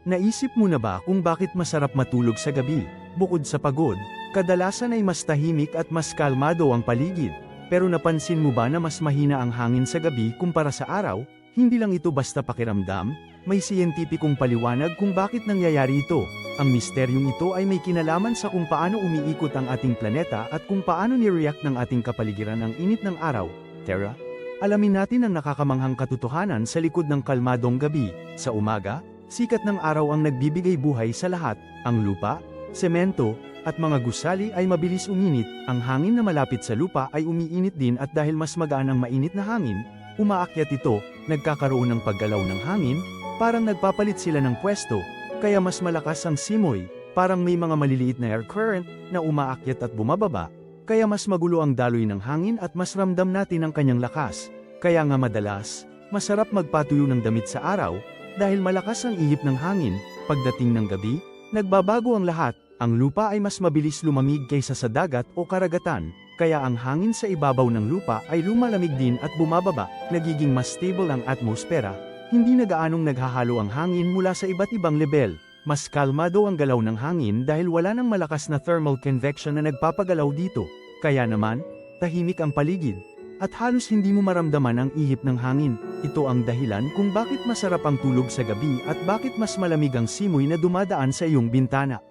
Naisip mo na ba kung bakit masarap matulog sa gabi? Bukod sa pagod, kadalasan ay mas tahimik at mas kalmado ang paligid. Pero napansin mo ba na mas mahina ang hangin sa gabi kumpara sa araw? Hindi lang ito basta pakiramdam, may siyentipikong paliwanag kung bakit nangyayari ito. Ang misteryong ito ay may kinalaman sa kung paano umiikot ang ating planeta at kung paano ni-react ng ating kapaligiran ang init ng araw. Tara, alamin natin ang nakakamanghang katotohanan sa likod ng kalmadong gabi. Sa umaga, sikat ng araw ang nagbibigay buhay sa lahat. Ang lupa, semento, at mga gusali ay mabilis uminit. Ang hangin na malapit sa lupa ay umiinit din at dahil mas magaan ang mainit na hangin, umaakyat ito, nagkakaroon ng paggalaw ng hangin, parang nagpapalit sila ng pwesto, kaya mas malakas ang simoy, parang may mga maliliit na air current na umaakyat at bumababa, kaya mas magulo ang daloy ng hangin at mas ramdam natin ang kanyang lakas. Kaya nga madalas, masarap magpatuyo ng damit sa araw, dahil malakas ang ihip ng hangin. Pagdating ng gabi, nagbabago ang lahat. Ang lupa ay mas mabilis lumamig kaysa sa dagat o karagatan, kaya ang hangin sa ibabaw ng lupa ay lumalamig din at bumababa, nagiging mas stable ang atmosfera, hindi na gaanong naghahalo ang hangin mula sa iba't ibang level. Mas kalmado ang galaw ng hangin dahil wala nang malakas na thermal convection na nagpapagalaw dito, kaya naman, tahimik ang paligid, at halos hindi mo maramdaman ang ihip ng hangin. Ito ang dahilan kung bakit masarap ang tulog sa gabi at bakit mas malamig ang simoy na dumadaan sa iyong bintana.